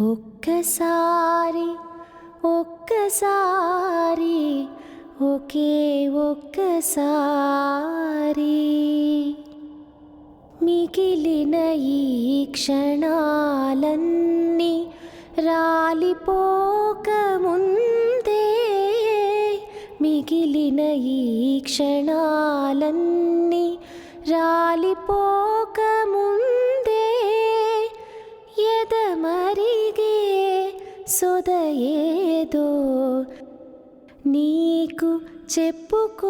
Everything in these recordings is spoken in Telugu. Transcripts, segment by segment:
ఒక్కసారి ఒక్కసారి ఒకే ఒక్కసారి మిగిలిన ఈ క్షణాలన్నీ రాలిపోక ముందే మిగిలిన ఈ క్షణాలన్నీ రాలిపోక ముందే ఎదమరిగే సొదయేదో నీకు చెప్పుకోవాలి.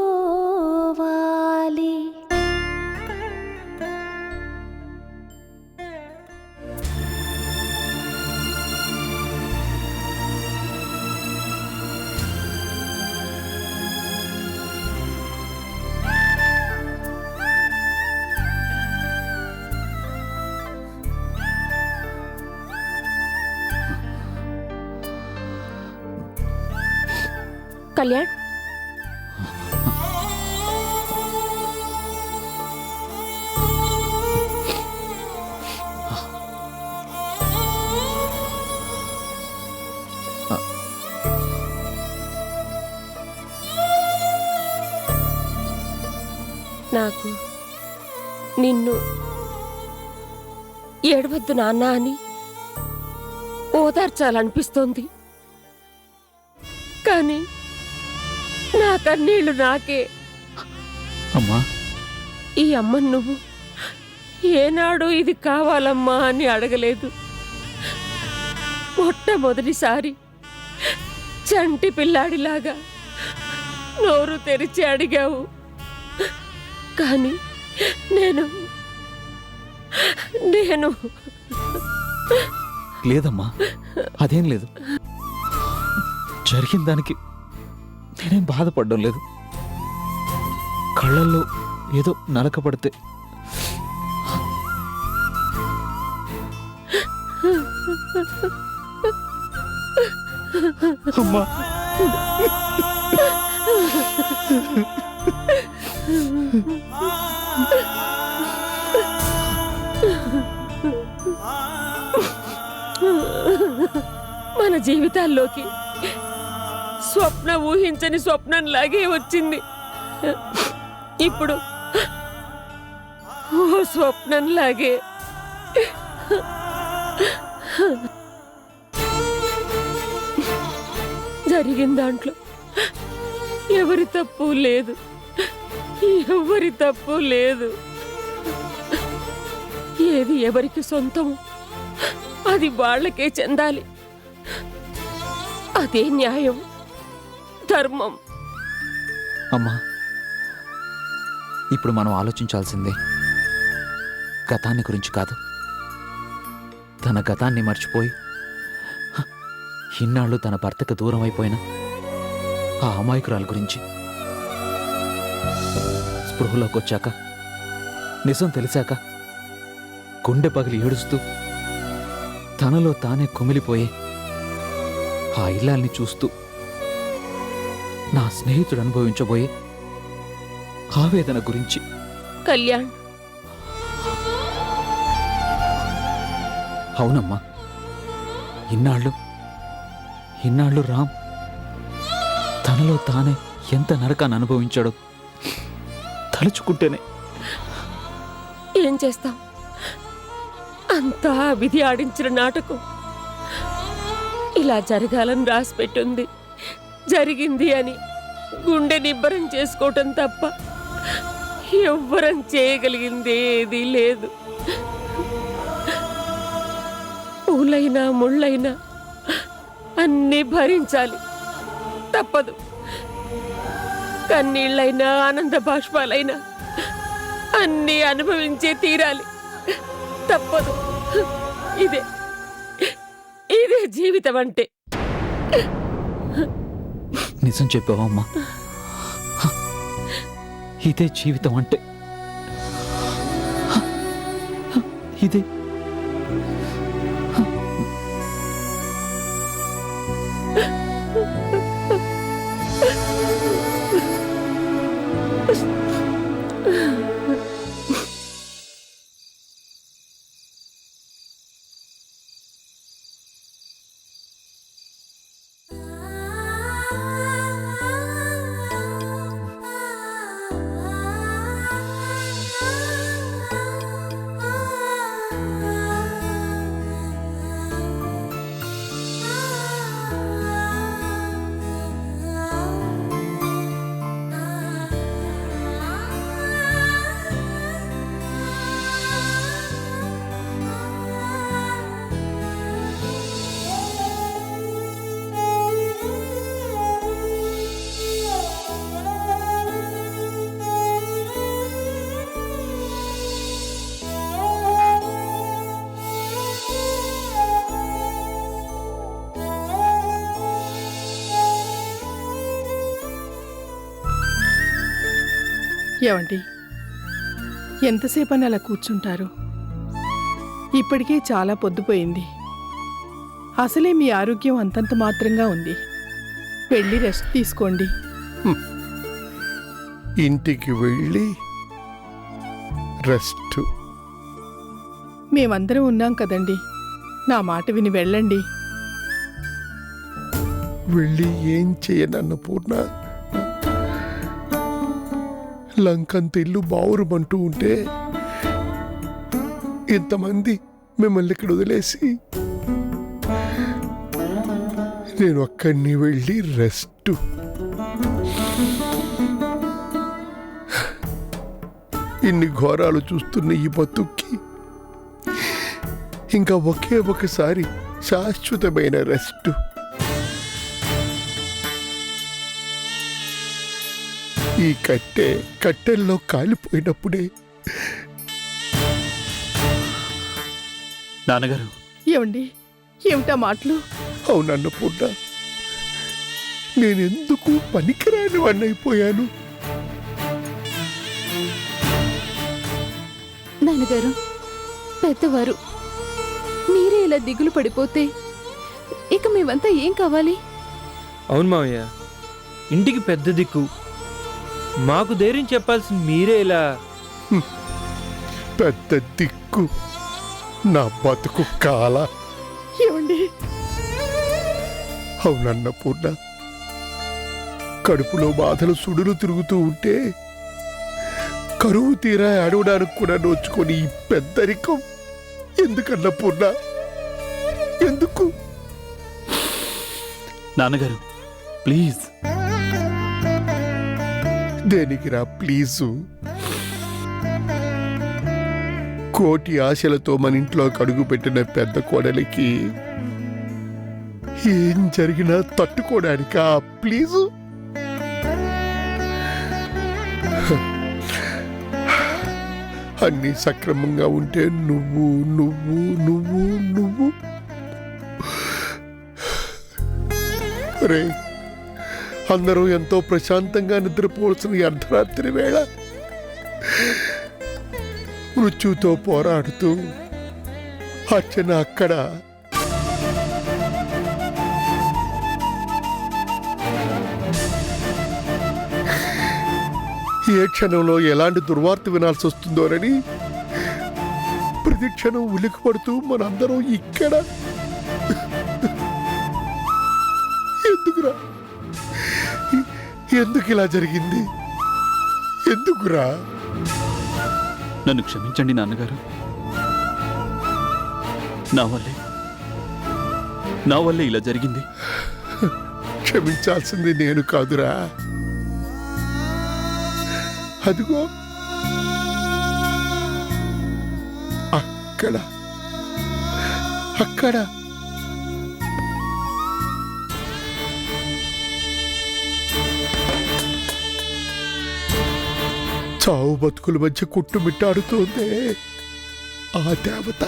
కళ్యాణ్, నాకు నిన్ను ఏడవద్దు నాన్న అని ఓదార్చాలనిపిస్తోంది. కానీ నా కన్నీళ్లు నాకే. అమ్మా, ఈ అమ్మను నువ్వు ఏనాడు ఇది కావాలమ్మా అని అడగలేదు. మొట్టమొదటిసారి చంటి పిల్లాడిలాగా నోరు తెరిచి అడిగావు. కానీ నేను లేదమ్మా, అదేం లేదు. జరిగిన దానికి నేనేం బాధపడడం లేదు. కళ్ళల్లో ఏదో నలక పడితే అమ్మా, మన జీవితాల్లోకి స్వప్న ఊహించని స్వప్నంలాగే వచ్చింది. ఇప్పుడు ఓ స్వప్నంలాగే జరిగిన దాంట్లో ఎవరి తప్పు లేదు, ఎవరి తప్పు లేదు. ఏది ఎవరికి సొంతము అది వాళ్ళకే చెందాలి. అదే న్యాయం, ధర్మం. అమ్మా, ఇప్పుడు మనం ఆలోచించాల్సిందే గతాన్ని గురించి కాదు. తన గతాన్ని మర్చిపోయి ఇన్నాళ్ళు తన భర్తకు దూరం అయిపోయిన ఆ అమాయకురాల గురించి. స్పృహలోకి వచ్చాక, నిజం తెలిసాక గుండె పగిలి ఏడుస్తూ తనలో తానే కుమిలిపోయే ఆ ఇల్లాల్ని చూస్తూ నా స్నేహితుడు అనుభవించబోయే ఆవేదన గురించి. కళ్యాణ్, అవునమ్మా, ఇన్నాళ్ళు రామ్ తనలో తానే ఎంత నరకాన్ని అనుభవించాడో తలుచుకుంటేనే. ఏం చేస్తాం, అంతా విధి ఆడించిన నాటకం. ఇలా జరగాలని రాసిపెట్టింది, జరిగింది అని గుండె నిబ్బరం చేసుకోవటం తప్ప ఎవ్వరం చేయగలిగింది ఏదీ లేదు. పూలైనా ముళ్ళైనా అన్నీ భరించాలి, తప్పదు. కన్నీళ్ళైనా ఆనంద బాష్పాలైనా అన్నీ అనుభవించే తీరాలి, తప్పదు. ఇదే జీవితం అంటే. నిజం చెప్పావమ్మా, ఇదే జీవితం అంటే. ఇదే ఏమండి, ఎంతసేపని అలా కూర్చుంటారు? ఇప్పటికే చాలా పొద్దుపోయింది. అసలే మీ ఆరోగ్యం అంతంత మాత్రంగా ఉంది. వెళ్ళి రెస్ట్ తీసుకోండి. ఇంటికి వెళ్ళి రెస్ట్. మేమందరం ఉన్నాం కదండి, నా మాట విని వెళ్ళండి. వెళ్ళి ఏం చేయనన్నపూర్ణ? లంకంత ఇల్లు బావురుమంటూ ఉంటే ఇంతమంది మిమ్మల్ని ఇక్కడ వదిలేసి నేను అక్కడిని వెళ్ళి రెస్ట్. ఇన్ని ఘోరాలు చూస్తున్న ఈ బతుక్కి ఇంకా ఒకే ఒకసారి శాశ్వతమైన రెస్ట్. ఈ కట్టెల్లో కాలిపోయినప్పుడే. నాన్నగారు, ఏమండి, ఏమిటా మాటలు? అవునన్నపూర్ణ, నేనెందుకు పనికిరాని వాడినైపోయాను? నాన్నగారు, పెద్దవారు, మీరే ఇలా దిగులు పడిపోతే ఇక మేమంతా ఏం కావాలి? అవును మావయ్య, ఇంటికి పెద్ద దిక్కు. మాకు ధైర్యం చెప్పాల్సింది మీరే ఇలా. పెద్ద దిక్కు నా బతుకు కాల. ఏమండి, అవునన్నపూర్ణ, కడుపులో బాధలు సుడులు తిరుగుతూ ఉంటే కరువు తీరా అడవడానికి కూడా నోచుకొని ఈ పెద్దరికం ఎందుకన్నపూర్ణ? ఎందుకు? నాన్నగారు ప్లీజ్. దేనికిరా ప్లీజు? కోటి ఆశలతో మన ఇంట్లో అడుగు పెట్టిన పెద్ద కోడలికి ఏం జరిగినా తట్టుకోవడానికా ప్లీజు? అన్నీ సక్రమంగా ఉంటే నువ్వు నువ్వు నువ్వు నువ్వు రే, అందరూ ఎంతో ప్రశాంతంగా నిద్రపోవలసిన ఈ అర్ధరాత్రి వేళ మృత్యుతో పోరాడుతూ అర్చన అక్కడ. ఏ క్షణంలో ఎలాంటి దుర్వార్త వినాల్సి వస్తుందోనని ప్రతి క్షణం ఉలికిపడుతూ మనందరం ఇక్కడ. ఎందుకురా? ఎందుకు ఇలా జరిగింది? ఎందుకురా? నన్ను క్షమించండి నాన్నగారు. నా వల్లే ఇలా జరిగింది. క్షమించాల్సింది నేను కాదురా. అదిగో అక్కడ అక్కడ చావు బతుకుల మధ్య కొట్టుమిట్టాడుతోందే ఆ దేవత.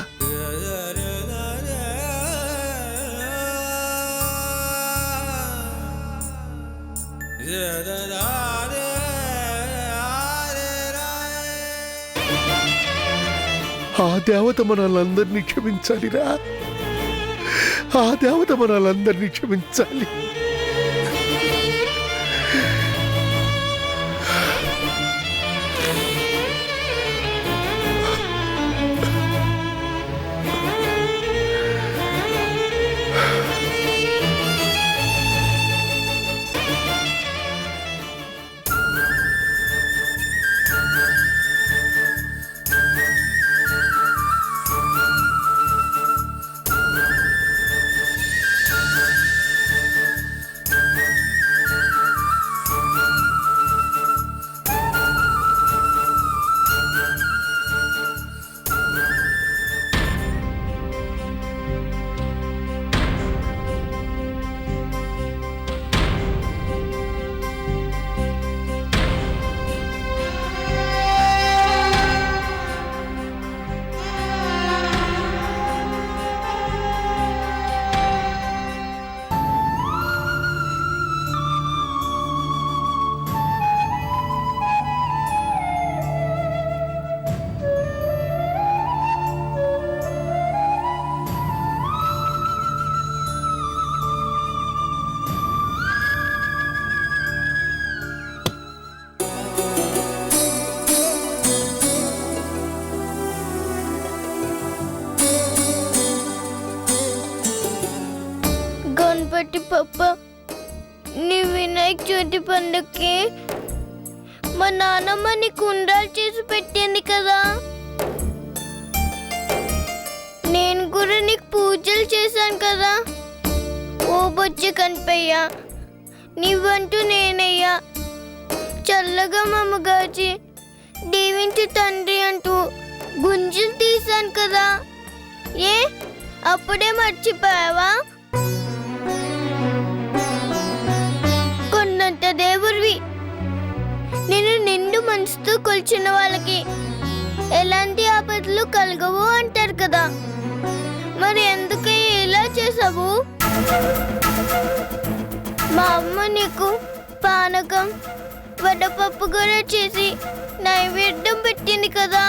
ఆ దేవత మనల్ందరినీ క్షమించాలిరా. ఆ దేవత మనల్ందరినీ క్షమించాలి. కాబట్టి పప్ప నీ వినాయక చవితి పండుగకి మా నాన్నమ్మ నీకు ఉండ్రాలు చేసి పెట్టింది కదా, నేను కూడా నీకు పూజలు చేశాను కదా. ఓ బొచ్చి కనిపయ్యా, నీవంటూ నేనయ్యా, చల్లగా మమ్మగాచి దీవించు తండ్రి అంటూ గుంజులు తీశాను కదా. ఏ అప్పుడే మర్చిపోయావా? కొన్నంత దేవుడివి. నేను నిండు మనసుతో కొలిచిన వాళ్ళకి ఎలాంటి ఆపదలు కలగవు అంటారు కదా, మరి ఎందుకయ్యా ఇలా చేసావు? మా అమ్మ నీకు పానకం వడపప్పు కూడా చేసి నైవేద్యం పెట్టింది కదా,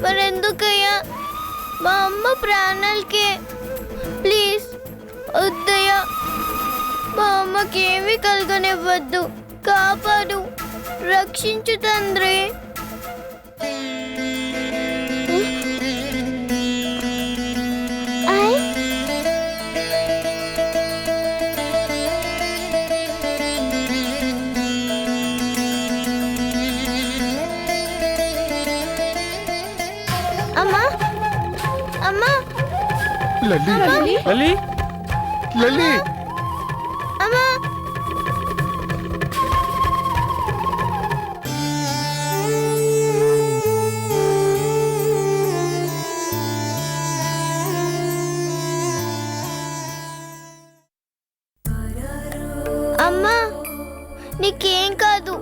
మరెందుకయ్యా? మా అమ్మ ప్రాణాలకే. ప్లీజ్ వద్దయ్యా, మా అమ్మకి ఏమీ కలగనివ్వద్దు. కాపాడు, రక్షించు తండ్రి. అమ్మా అమ్మా లల్లి లల్లి లల్లి అమ్మా అమ్మా నీకేం కాదు,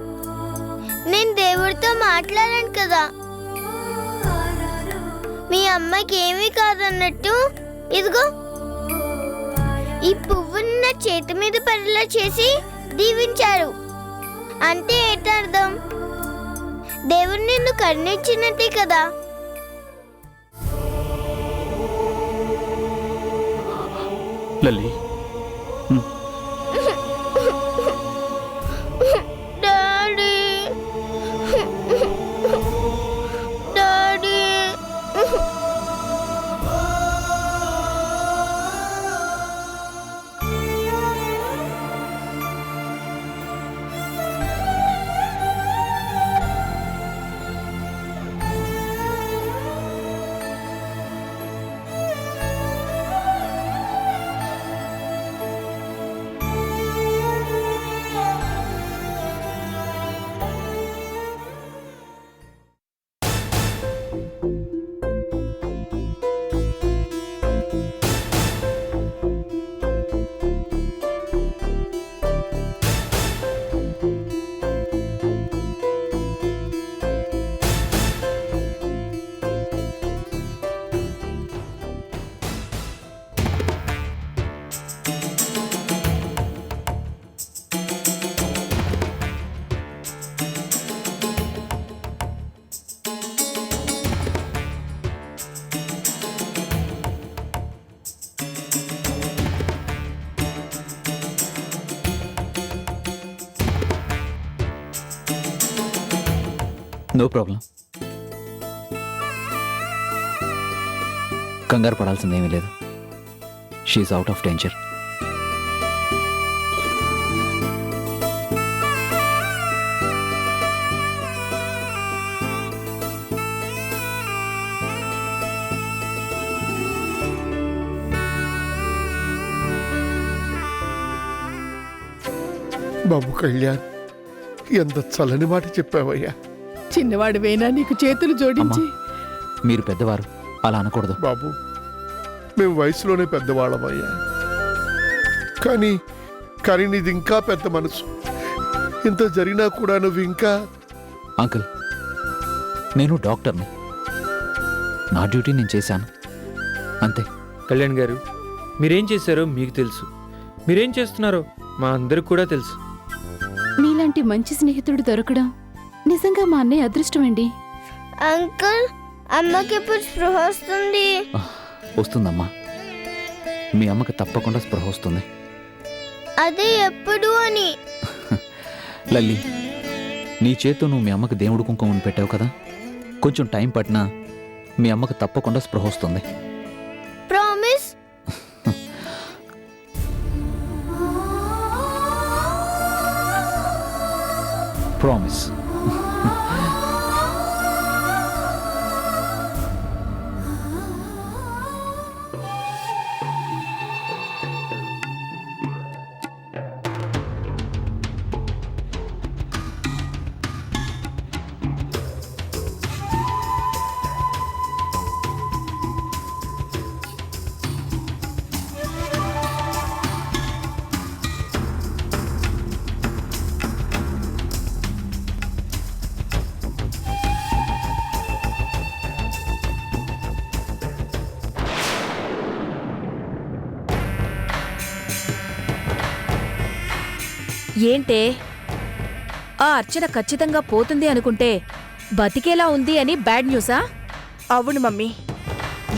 నేను దేవుడితో మాట్లాడాను కదా. మీ అమ్మకి ఏమీ కాదన్నట్టు ఇదిగో ఈ పువ్వుని నా చేతి మీద పడేలా చేసి దీవించారు. అంటే ఏంటర్థం? దేవుడు నిన్ను కరుణించినట్టే కదా. Lalli daddy daddy no problem. కంగారు పడాల్సిందేమీ లేదు. She's out of danger. Babu Kalyan, ఎంత చల్లని మాట చెప్పావయ్యా. చిన్నవాడివైనా నీకు చేతులు జోడించి మీరు పెద్దవారు, అలా అనకూడదు. బాబు, మేము వయసులోనే పెద్దవాళ్ళమయ్యా, కానీ కానీ నీది ఇంకా పెద్ద మనసు. ఇంత జరిగినా కూడా నువ్వు ఇంకా... అంకుల్, నేను డాక్టర్ని. నా డ్యూటీ నేను చేశాను, అంతే. కళ్యాణ్ గారు, మీరేం చేశారో మీకు తెలుసు, మీరేం చేస్తున్నారో మా అందరికి కూడా తెలుసు. నీలాంటి మంచి స్నేహితుడు దొరకడం నిజంగా మా అన్నయ్య అదృష్టం అండి. అంకుల్, అమ్మకి ఎప్పుడు స్పృహ వస్తుంది? వస్తుందమ్మా, మీ అమ్మకి తప్పకుండా స్పృహ వస్తుంది. అదే ఎప్పుడు అని? లల్లి, నీ చేత్తో నువ్వు మీ అమ్మకి దేవుడు కుంకుమని పెట్టావు కదా, కొంచెం టైం పట్టినా మీ అమ్మకి తప్పకుండా స్పృహ వస్తుంది. ప్రామిస్? ప్రామిస్. ఏంటే ఆ అర్చన ఖచ్చితంగా పోతుంది అనుకుంటే బతికేలా ఉంది అని బ్యాడ్ న్యూసా? అవును మమ్మీ,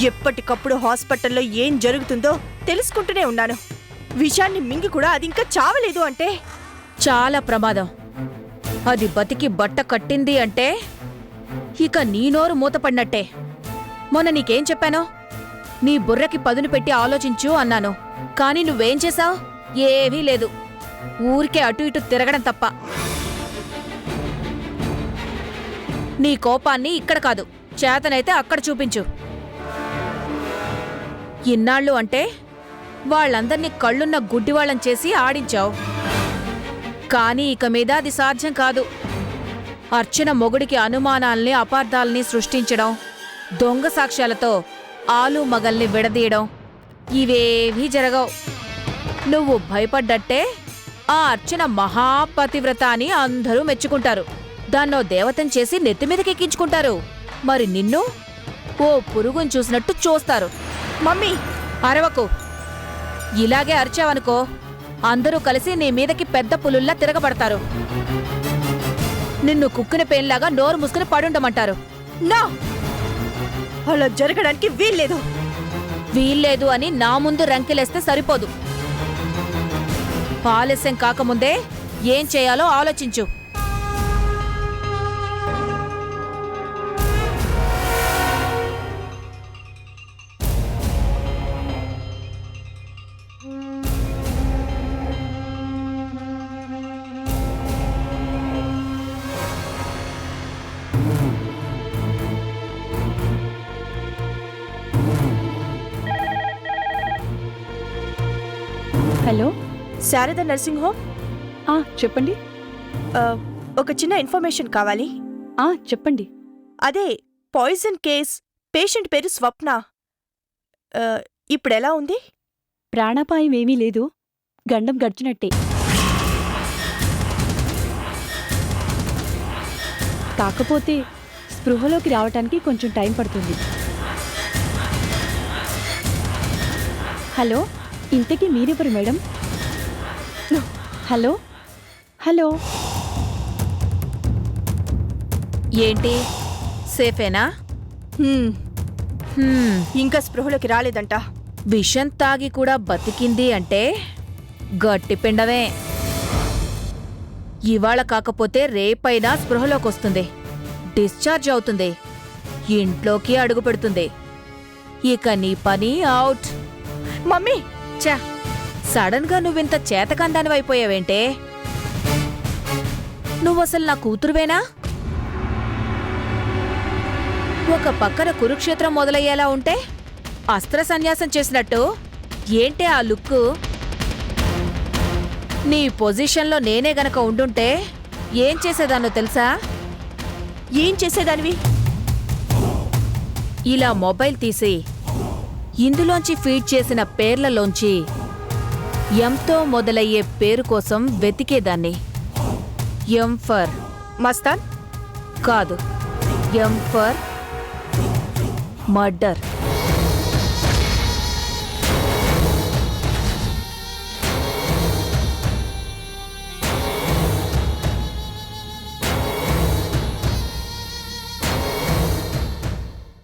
ఎప్పటికప్పుడు హాస్పిటల్లో ఏం జరుగుతుందో తెలుసుకుంటూనే ఉన్నాను. విషాన్ని మింగి కూడా అది ఇంకా చావలేదు అంటే చాలా ప్రమాదం. అది బతికి బట్ట కట్టింది అంటే ఇక నీ నోరు మూతపడినట్టే. మొన్న నీకేం చెప్పానో? నీ బుర్రకి పదును పెట్టి ఆలోచించు అన్నాను. కాని నువ్వేం చేశావు? ఏమీ లేదు, ఊరికే అటు ఇటు తిరగడం తప్ప. నీ కోపాన్ని ఇక్కడ కాదు, చేతనైతే అక్కడ చూపించు. ఇన్నాళ్ళు అంటే వాళ్ళందర్నీ కళ్ళున్న గుడ్డివాళ్ళం చేసి ఆడించావు. కానీ ఇక మీద అది సాధ్యం కాదు. అర్చన మొగుడికి అనుమానాల్ని అపార్థాల్ని సృష్టించడం, దొంగ సాక్ష్యాలతో ఆలు మగల్ని విడదీయడం ఇవేవీ జరగవు. నువ్వు భయపడ్డట్టే ఆ అర్చన మహాపతివ్రత అని అందరూ మెచ్చుకుంటారు. దాన్నో దేవతం చేసి నెత్తిమీదకెక్కించుకుంటారు. మరి నిన్ను ఓ పురుగుని చూసినట్టు చూస్తారు. మమ్మీ, అరవకు. ఇలాగే అరిచావనుకో అందరూ కలిసి నీ మీదకి పెద్ద పులుల్లా తిరగబడతారు. నిన్ను కుక్కిన పేన్లాగా నోరు మూసుకుని పడుండమంటారు. నా అలా జరగడానికి వీల్లేదు. వీల్లేదు అని నా ముందు రంకెలేస్తే సరిపోదు. ఆలస్యం కాకముందే ఏం చేయాలో ఆలోచించు. Hello, Sharada nursing home. చెప్పండి. ఒక చిన్న ఇన్ఫర్మేషన్ కావాలి. చెప్పండి. అదే పాయిజన్ కేస్. పేషెంట్ పేరు స్వప్న. ఇప్పుడెలా ఉంది? ప్రాణాపాయం ఏమీ లేదు, గండం గడిచినట్టే. కాకపోతే స్పృహలోకి రావటానికి కొంచెం టైం పడుతుంది. హలో, ఇంతకీ మీరెవరు మేడం? Hello hello. ఏంటి, సేఫేనా? ఇంకా స్పృహలోకి రాలేదంట. విషం తాగి కూడా బతికింది అంటే గట్టి పిండమే. ఇవాళ కాకపోతే రేపైనా స్పృహలోకొస్తుంది, డిశ్చార్జ్ అవుతుంది, ఇంట్లోకి అడుగు పెడుతుంది. ఇక నీ పని అవుట్. మమ్మీ, చా, సడన్ గా నువ్వింత చేతకందానివైపోయావేంటే? నువ్వసలు నా కూతురువేనా? ఒక పక్కన కురుక్షేత్రం మొదలయ్యేలా ఉంటే అస్త్ర సన్యాసం చేసినట్టు ఏంటే ఆ లుక్కు? నీ పొజిషన్లో నేనే గనక ఉండుంటే ఏం చేసేదాన్నో తెలుసా? ఏం చేసేదానివి? ఇలా మొబైల్ తీసి ఇందులోంచి ఫీడ్ చేసిన పేర్లలోంచి ఎంతో మొదలయ్యే పేరు కోసం వెతికేదాన్ని. ఎం ఫర్ మస్తాన్ కాదు, ఎం ఫర్ మర్డర్.